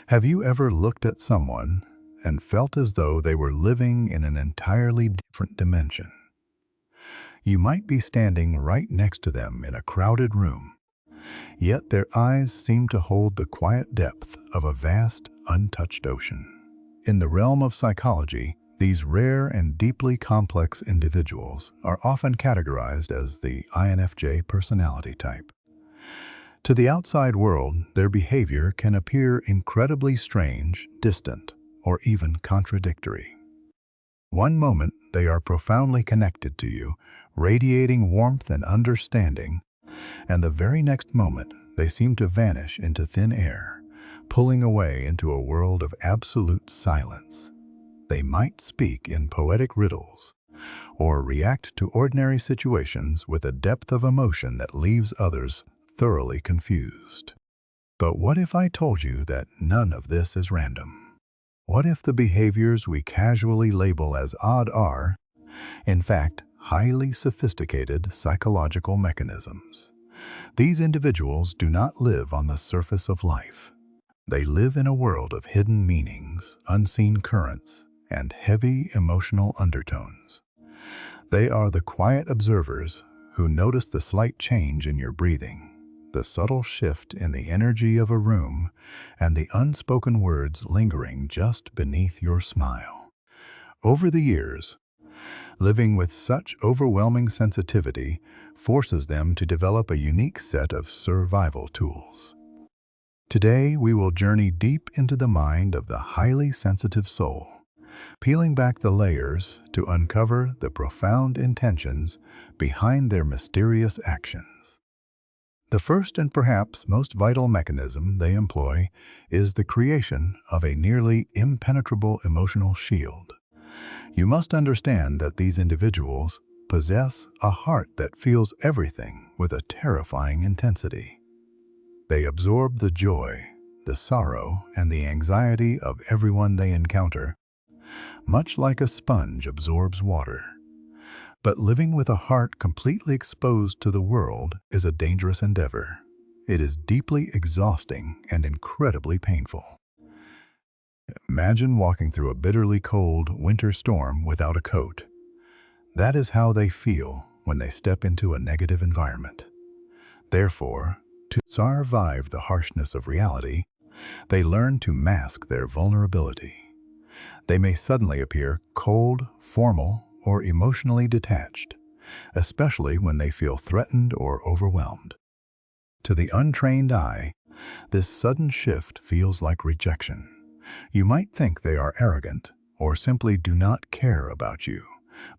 Have you ever looked at someone and felt as though they were living in an entirely different dimension? You might be standing right next to them in a crowded room, yet their eyes seem to hold the quiet depth of a vast, untouched ocean. In the realm of psychology, these rare and deeply complex individuals are often categorized as the INFJ personality type. To the outside world, their behavior can appear incredibly strange, distant, or even contradictory. One moment, they are profoundly connected to you, radiating warmth and understanding, and the very next moment, they seem to vanish into thin air, pulling away into a world of absolute silence. They might speak in poetic riddles, or react to ordinary situations with a depth of emotion that leaves others thoroughly confused. But what if I told you that none of this is random? What if the behaviors we casually label as odd are, in fact, highly sophisticated psychological mechanisms? These individuals do not live on the surface of life. They live in a world of hidden meanings, unseen currents, and heavy emotional undertones. They are the quiet observers who notice the slight change in your breathing, the subtle shift in the energy of a room, and the unspoken words lingering just beneath your smile. Over the years, living with such overwhelming sensitivity forces them to develop a unique set of survival tools. Today, we will journey deep into the mind of the highly sensitive soul, peeling back the layers to uncover the profound intentions behind their mysterious actions. The first and perhaps most vital mechanism they employ is the creation of a nearly impenetrable emotional shield. You must understand that these individuals possess a heart that feels everything with a terrifying intensity. They absorb the joy, the sorrow, and the anxiety of everyone they encounter, much like a sponge absorbs water. But living with a heart completely exposed to the world is a dangerous endeavor. It is deeply exhausting and incredibly painful. Imagine walking through a bitterly cold winter storm without a coat. That is how they feel when they step into a negative environment. Therefore, to survive the harshness of reality, they learn to mask their vulnerability. They may suddenly appear cold, formal, or emotionally detached, especially when they feel threatened or overwhelmed. To the untrained eye, this sudden shift feels like rejection. You might think they are arrogant or simply do not care about you,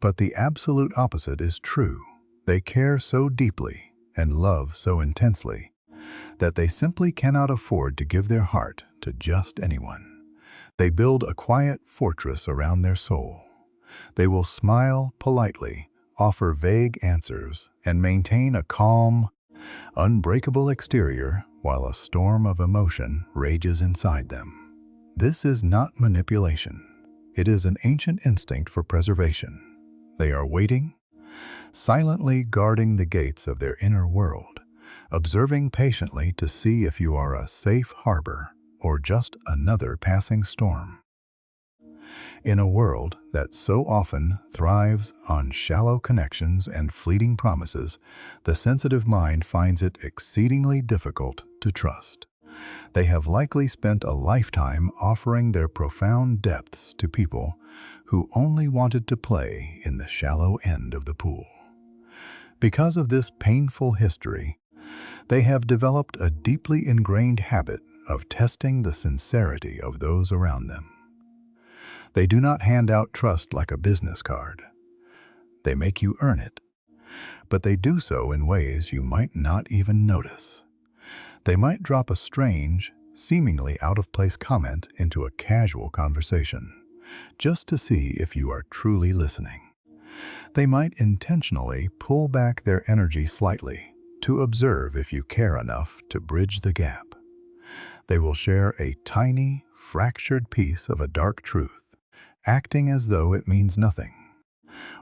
but the absolute opposite is true. They care so deeply and love so intensely that they simply cannot afford to give their heart to just anyone. They build a quiet fortress around their soul. They will smile politely, offer vague answers, and maintain a calm, unbreakable exterior while a storm of emotion rages inside them. This is not manipulation. It is an ancient instinct for preservation. They are waiting, silently guarding the gates of their inner world, observing patiently to see if you are a safe harbor or just another passing storm. In a world that so often thrives on shallow connections and fleeting promises, the sensitive mind finds it exceedingly difficult to trust. They have likely spent a lifetime offering their profound depths to people who only wanted to play in the shallow end of the pool. Because of this painful history, they have developed a deeply ingrained habit of testing the sincerity of those around them. They do not hand out trust like a business card. They make you earn it, but they do so in ways you might not even notice. They might drop a strange, seemingly out-of-place comment into a casual conversation, just to see if you are truly listening. They might intentionally pull back their energy slightly to observe if you care enough to bridge the gap. They will share a tiny, fractured piece of a dark truth, acting as though it means nothing,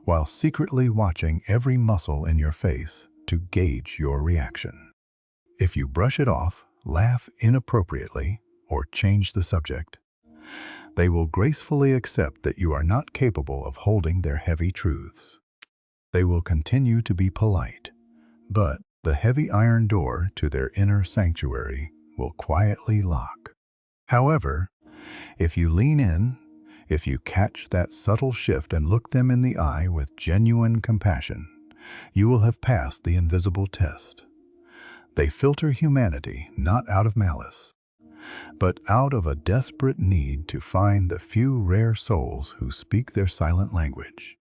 while secretly watching every muscle in your face to gauge your reaction. If you brush it off, laugh inappropriately, or change the subject. They will gracefully accept that you are not capable of holding their heavy truths. They will continue to be polite, but the heavy iron door to their inner sanctuary will quietly lock. However, if you lean in, if you catch that subtle shift and look them in the eye with genuine compassion, you will have passed the invisible test. They filter humanity not out of malice, but out of a desperate need to find the few rare souls who speak their silent language.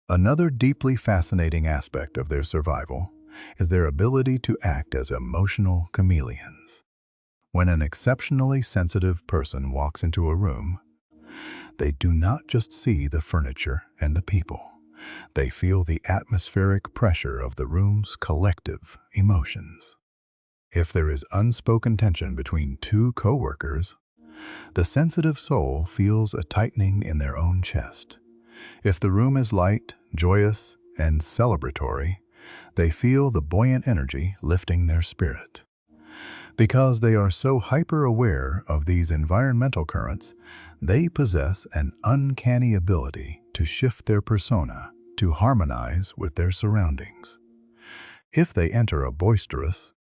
Another deeply fascinating aspect of their survival is their ability to act as emotional chameleons. When an exceptionally sensitive person walks into a room, they do not just see the furniture and the people. They feel the atmospheric pressure of the room's collective emotions. If there is unspoken tension between two coworkers, the sensitive soul feels a tightening in their own chest. If the room is light, joyous, and celebratory, they feel the buoyant energy lifting their spirit. Because they are so hyper-aware of these environmental currents, they possess an uncanny ability to shift their persona to harmonize with their surroundings. If they enter a boisterous,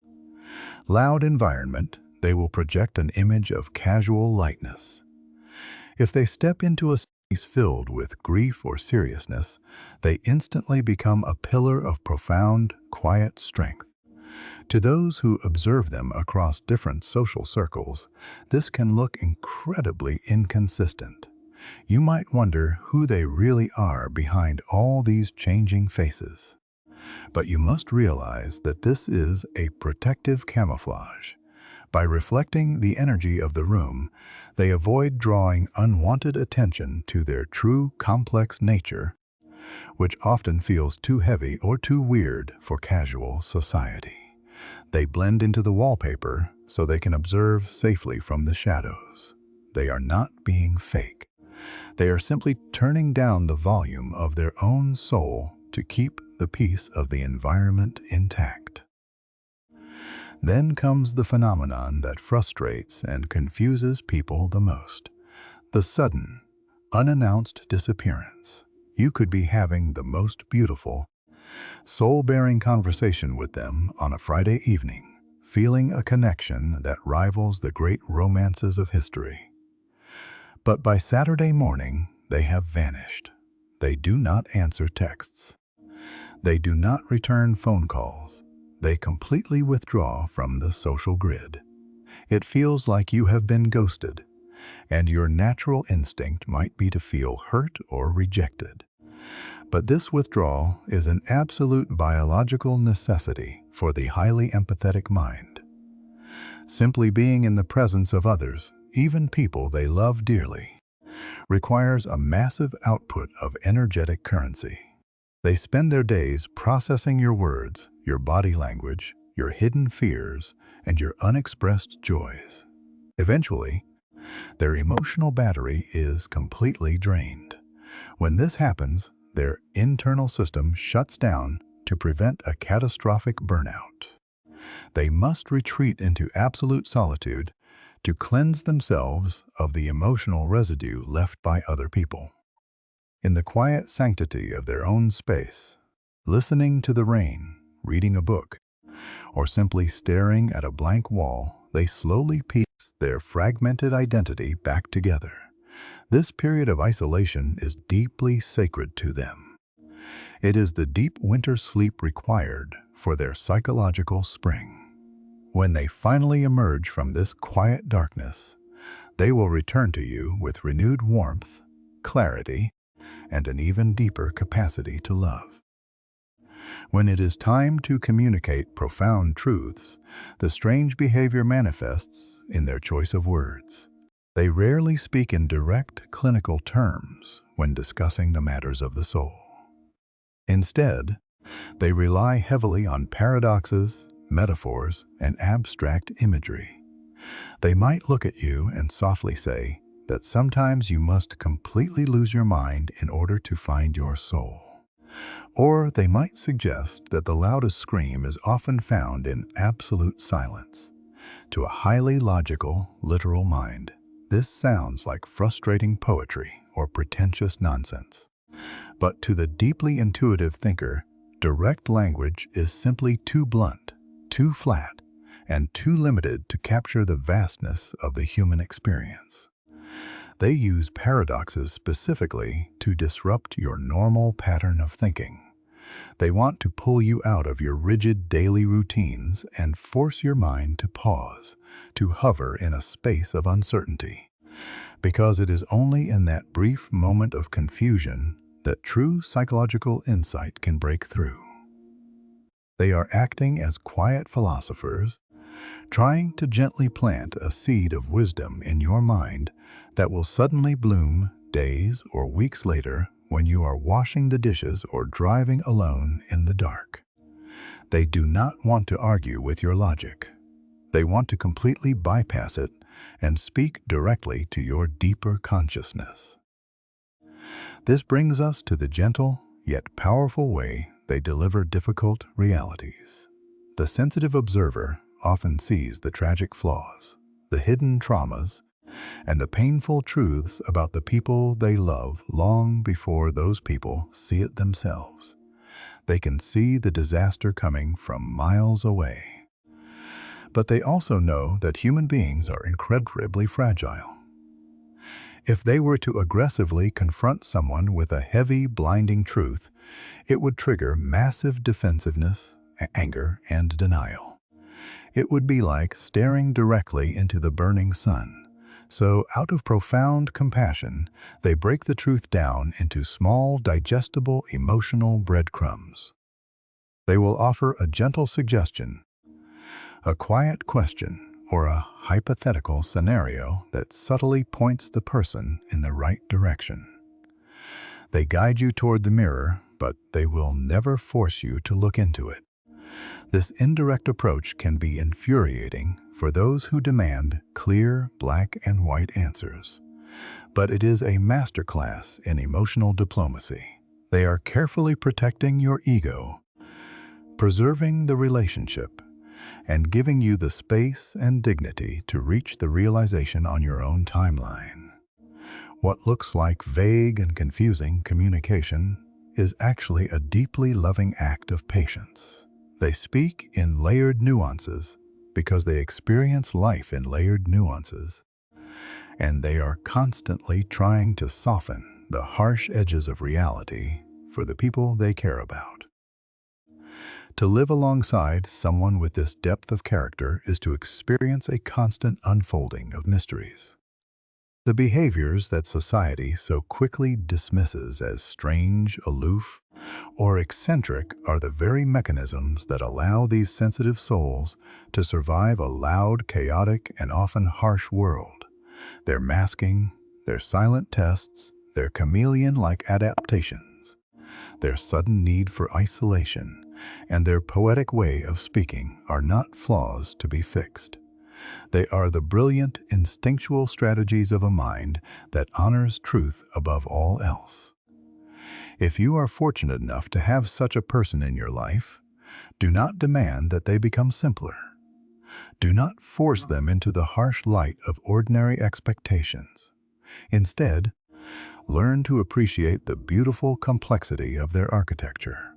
loud environment, they will project an image of casual lightness. If they step into a space filled with grief or seriousness, they instantly become a pillar of profound, quiet strength. To those who observe them across different social circles, this can look incredibly inconsistent. You might wonder who they really are behind all these changing faces. But you must realize that this is a protective camouflage. By reflecting the energy of the room, they avoid drawing unwanted attention to their true complex nature, which often feels too heavy or too weird for casual society. They blend into the wallpaper so they can observe safely from the shadows. They are not being fake. They are simply turning down the volume of their own soul to keep the peace of the environment intact. Then comes the phenomenon that frustrates and confuses people the most: the sudden, unannounced disappearance. You could be having the most beautiful, soul-bearing conversation with them on a Friday evening, feeling a connection that rivals the great romances of history. But by Saturday morning, they have vanished. They do not answer texts. They do not return phone calls. They completely withdraw from the social grid. It feels like you have been ghosted, and your natural instinct might be to feel hurt or rejected. But this withdrawal is an absolute biological necessity for the highly empathetic mind. Simply being in the presence of others, even people they love dearly, requires a massive output of energetic currency. They spend their days processing your words, your body language, your hidden fears, and your unexpressed joys. Eventually, their emotional battery is completely drained. When this happens, their internal system shuts down to prevent a catastrophic burnout. They must retreat into absolute solitude to cleanse themselves of the emotional residue left by other people. In the quiet sanctity of their own space, listening to the rain, reading a book, or simply staring at a blank wall, they slowly piece their fragmented identity back together. This period of isolation is deeply sacred to them. It is the deep winter sleep required for their psychological spring. When they finally emerge from this quiet darkness, they will return to you with renewed warmth, clarity, and an even deeper capacity to love. When it is time to communicate profound truths, the strange behavior manifests in their choice of words. They rarely speak in direct clinical terms when discussing the matters of the soul. Instead, they rely heavily on paradoxes, metaphors, and abstract imagery. They might look at you and softly say that sometimes you must completely lose your mind in order to find your soul. Or they might suggest that the loudest scream is often found in absolute silence. To a highly logical, literal mind, this sounds like frustrating poetry or pretentious nonsense. But to the deeply intuitive thinker, direct language is simply too blunt, too flat, and too limited to capture the vastness of the human experience. They use paradoxes specifically to disrupt your normal pattern of thinking. They want to pull you out of your rigid daily routines and force your mind to pause, to hover in a space of uncertainty. Because it is only in that brief moment of confusion that true psychological insight can break through. They are acting as quiet philosophers, trying to gently plant a seed of wisdom in your mind that will suddenly bloom days or weeks later when you are washing the dishes or driving alone in the dark. They do not want to argue with your logic. They want to completely bypass it and speak directly to your deeper consciousness. This brings us to the gentle yet powerful way they deliver difficult realities. The sensitive observer often sees the tragic flaws, the hidden traumas, and the painful truths about the people they love long before those people see it themselves. They can see the disaster coming from miles away. But they also know that human beings are incredibly fragile. If they were to aggressively confront someone with a heavy, blinding truth, it would trigger massive defensiveness, anger, and denial. It would be like staring directly into the burning sun. So, out of profound compassion, they break the truth down into small, digestible, emotional breadcrumbs. They will offer a gentle suggestion, a quiet question, or a hypothetical scenario that subtly points the person in the right direction. They guide you toward the mirror, but they will never force you to look into it. This indirect approach can be infuriating for those who demand clear black and white answers. But it is a masterclass in emotional diplomacy. They are carefully protecting your ego, preserving the relationship, and giving you the space and dignity to reach the realization on your own timeline. What looks like vague and confusing communication is actually a deeply loving act of patience. They speak in layered nuances because they experience life in layered nuances, and they are constantly trying to soften the harsh edges of reality for the people they care about. To live alongside someone with this depth of character is to experience a constant unfolding of mysteries. The behaviors that society so quickly dismisses as strange, aloof, or eccentric are the very mechanisms that allow these sensitive souls to survive a loud, chaotic, and often harsh world. Their masking, their silent tests, their chameleon-like adaptations, their sudden need for isolation, and their poetic way of speaking are not flaws to be fixed. They are the brilliant, instinctual strategies of a mind that honors truth above all else. If you are fortunate enough to have such a person in your life, do not demand that they become simpler. Do not force them into the harsh light of ordinary expectations. Instead, learn to appreciate the beautiful complexity of their architecture.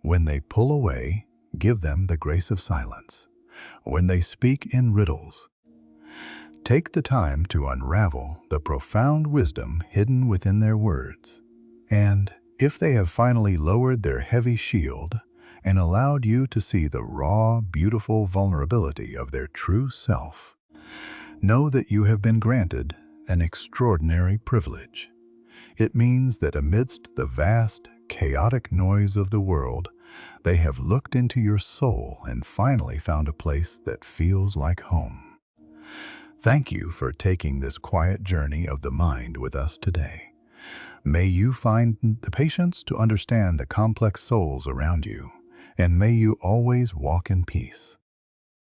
When they pull away, give them the grace of silence. When they speak in riddles, take the time to unravel the profound wisdom hidden within their words. And if they have finally lowered their heavy shield and allowed you to see the raw, beautiful vulnerability of their true self, know that you have been granted an extraordinary privilege. It means that amidst the vast, chaotic noise of the world, they have looked into your soul and finally found a place that feels like home. Thank you for taking this quiet journey of the mind with us today. May you find the patience to understand the complex souls around you, and may you always walk in peace.